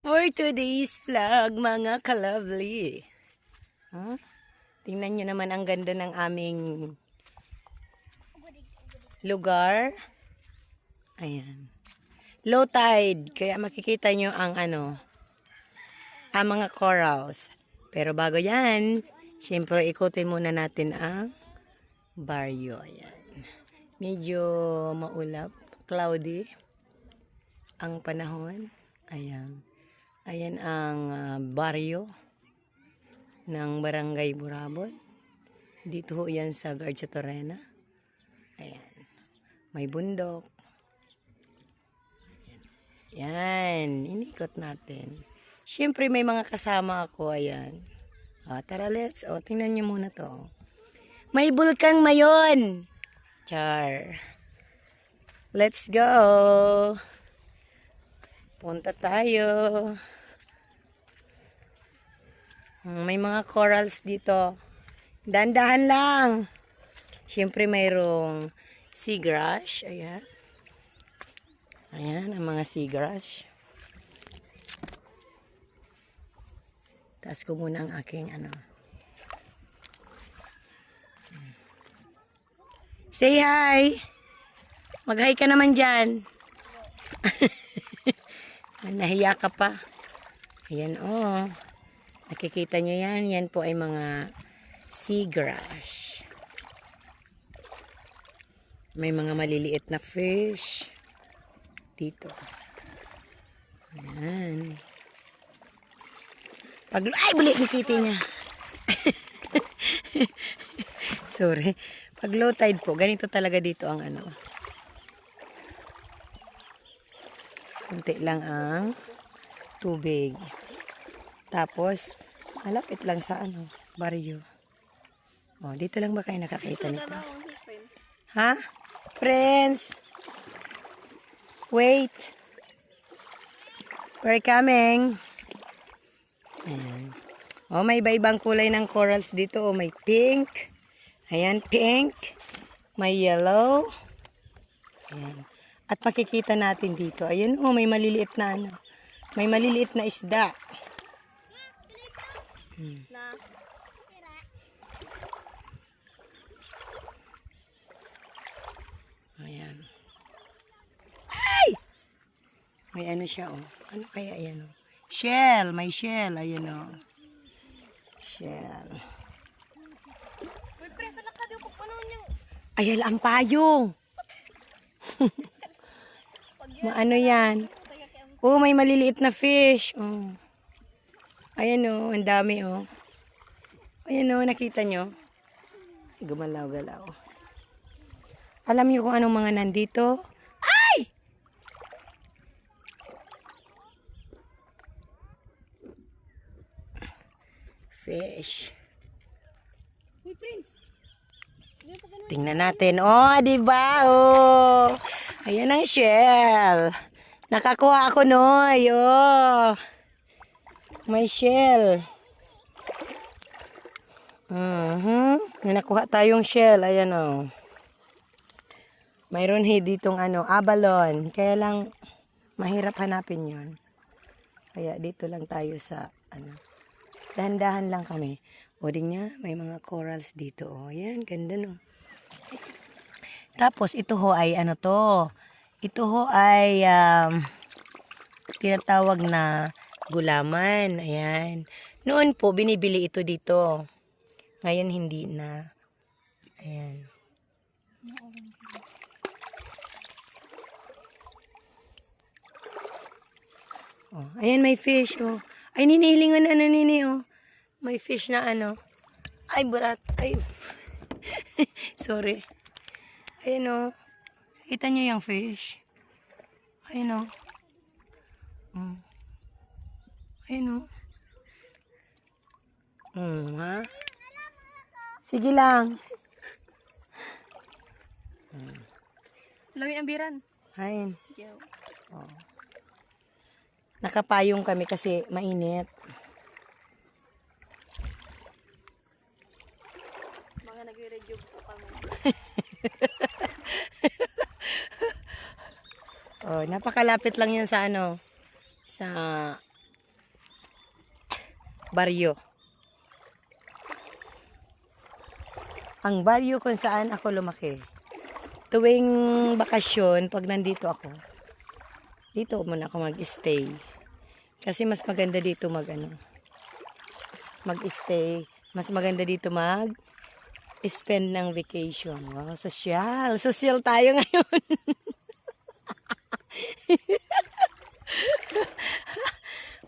For today's vlog, mga ka-lovely. Huh? Tingnan nyo naman ang ganda ng aming lugar. Ayan. Low tide. Kaya makikita nyo ang ang mga corals. Pero bago yan, siyempre ikutin muna natin ang baryo. Ayan. Medyo maulap, cloudy ang panahon. Ayan. Ayan ang baryo ng Barangay Burabot. Dito ho yan sa Garza Torrena. Ayan. May bundok. Yan. Inikot natin. Siyempre may mga kasama ako. Ayan. Tara let's. Tingnan nyo muna to. May bulkang mayon. Char. Let's go. Punta tayo. May mga corals dito. Dandahan lang. Siyempre mayroong seagrass. Ayan. Ayan ang mga seagrass. Taas ko muna ang aking Say hi. Mag-hi ka naman dyan. Nahiya ka pa. Ayan nakikita nyo yan. Yan po ay mga seagrass. May mga maliliit na fish dito. Ayan. Ay, bulit ni kitty niya. Sorry. Pag low tide po, ganito talaga dito ang kunti lang ang tubig. Tapos, malapit lang sa baryo. Dito lang ba kayo nakakita nito? Ha? Friends! Wait! We're coming! Ayan. May iba-ibang kulay ng corals dito. May pink. Ayan, pink. May yellow. Ayan. At makikita natin dito. Ayan, may maliliit na may maliliit na isda. Ayan. Ay! May siya, Ano kaya ayan, Shell. May shell. Ayan, Shell. Ayan, ang payong. Maano yan? May maliliit na fish. Ayan ang dami Ayan nakita nyo? Gumalaw-galaw. Alam nyo kung anong mga nandito? Ay! Fish. Tingnan natin. Diba? Ayan ang shell. Nakakuha ako noy. May shell. May nakuha tayong shell. Ayan Mayroon ditong abalone. Kaya lang mahirap hanapin yon. Kaya dito lang tayo sa dahan-dahan lang kami. Din niya, may mga corals dito. Ayan, ganda Tapos ito ay to? Ito ay tinatawag na gulaman. Ayan. Noon po binibili ito dito. Ngayon hindi na. Ayan. Ayan may fish Ay ninihilingan nini May fish na Ay burat. Ay. Sorry. Ayan kita nyo yung fish. Ayan Ayan ha? Sige lang. Lami ang biran. Ayan. Nakapayong kami kasi mainit. Mga nagre-review po kami. Napakalapit lang yan sa sa baryo. Ang baryo kung saan ako lumaki. Tuwing bakasyon, pag nandito ako, dito muna ako mag-stay. Kasi mas maganda dito mag-stay. Mas maganda dito spend ng vacation. Wow, social. Social tayo ngayon.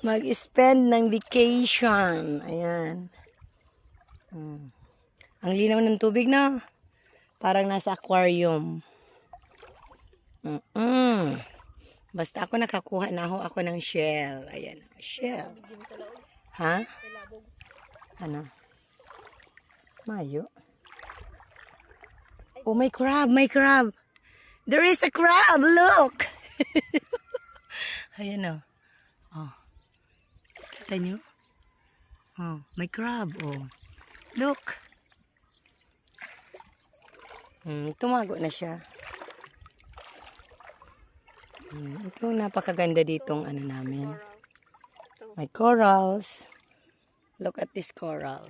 Mag-spend ng vacation. Ayan. Ang linaw ng tubig na. Parang nasa aquarium. Basta ako nakakuha na ako ng shell. Ayan. Shell. Ha? Ano? Mayo. Oh, may crab. May crab. There is a crab. Look. Ayan o. Oh. Kita nyo? Oh, may crab. Oh. Look. Tumago na siya. Ito napakaganda ditong ano namin. May corals. Look at this coral.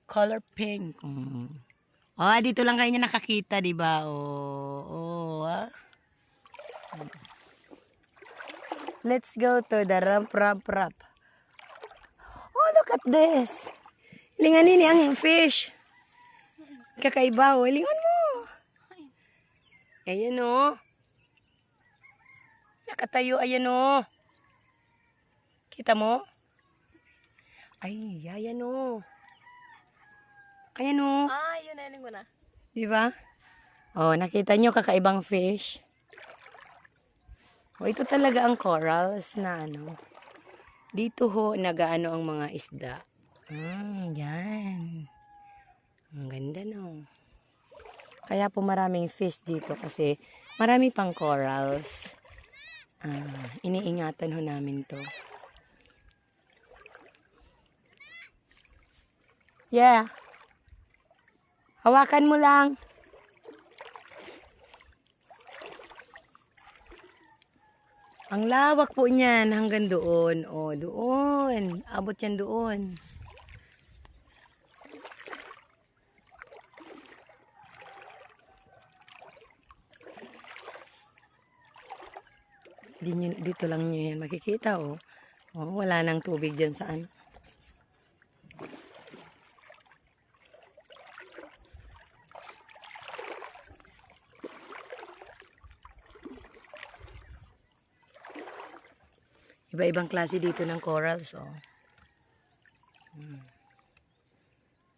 Color pink. Oh, dito lang kayo nakakita, di ba? Oh, ah. Let's go to the ramp. Oh, look at this. Lingan ini ang fish. Kakaiba, oh. Lingan mo. Ayan, oh. Nakatayo, ayan, oh. Kita mo? Ay, ayan, oh. Ayan, oh. Ah, yun, nailing ko na. Diba? Oh, nakita nyo kakaibang fish. Oh, ito talaga ang corals na ano. Dito ho, nagaano ang mga isda. Yan. Ang ganda, no? Kaya po maraming fish dito kasi marami pang corals. Iniingatan ho namin to. Yeah. Hawakan mo lang. Ang lawak po niyan hanggang doon. Oh, doon. Abot yan doon. Dito lang niyo yan makikita, oh. Oh, wala nang tubig dyan sa ano. Iba-ibang klase dito ng corals, oh.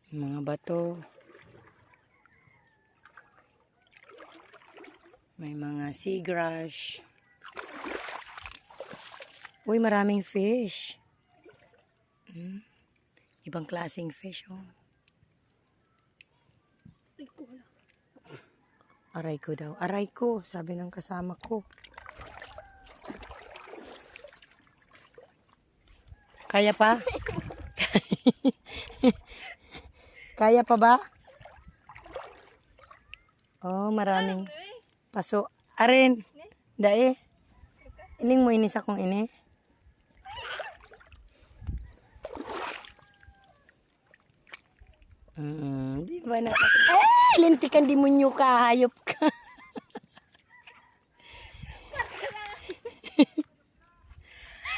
Mga bato. May mga seagrass. Uy, maraming fish. Ibang klaseng fish, oh. Aray ko daw. Aray ko, sabi ng kasama ko. Kaya pa? Kaya pa ba? Oh, maraming paso. Arin. Dae. Ining mo inis akong ini. Di ba na? Lintikan di munyo ka. Hayop ka.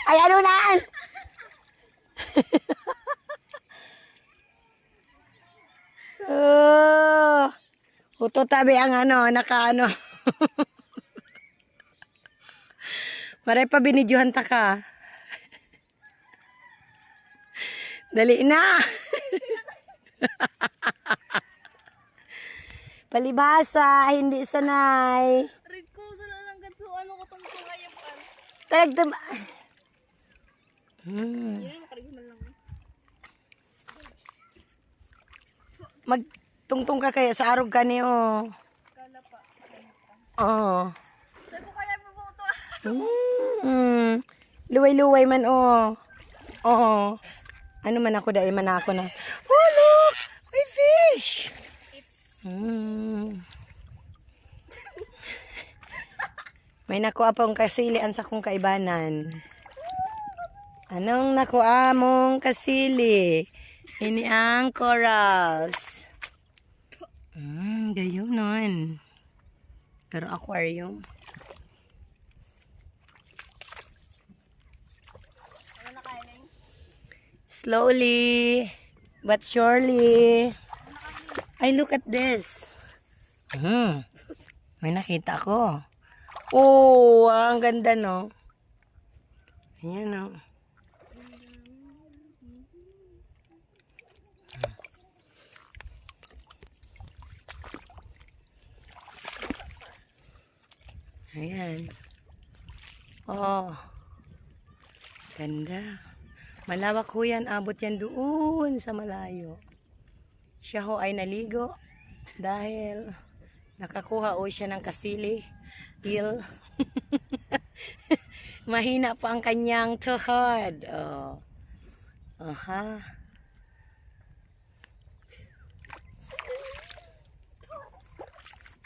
Ay, ano na? Uto tabi ang ano, naka ano. Maray pa binidyohan ta ka. Dali na. Palibhasa, hindi sanay. Rico, sa lalanggan so ano ko tong tungayapan. Talagdam. Yun, makarigiman lang. Magtungtong ka kaya sa arog ka niyo. Kala pa. Oo. Sabi ko kaya po ito. Luway-luway man, oh. Oo. Ano man ako dahil man ako na. Oh, look! May fish! May nakuha pong kasilian sa kong kaibanan. Anong nakuha mong kasili? Ini ang corals. Gayon nun. Pero aquarium. Ano na kainin? Slowly, but surely. Ay, look at this. May nakita ko. Oh, ang ganda, no? Ayan, no? Ayan. Oh. Ganda. Malawak ho yan. Abot yan doon sa malayo. Siya ho ay naligo dahil nakakuha ho siya ng kasili. Il. Mahina pa ang kanyang tuhod. Oh. Aha.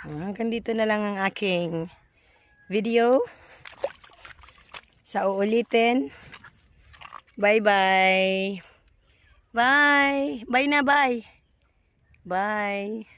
Hanggang dito na lang ang aking video. Sa uulitin. Bye-bye. Bye. Bye na, bye. Bye.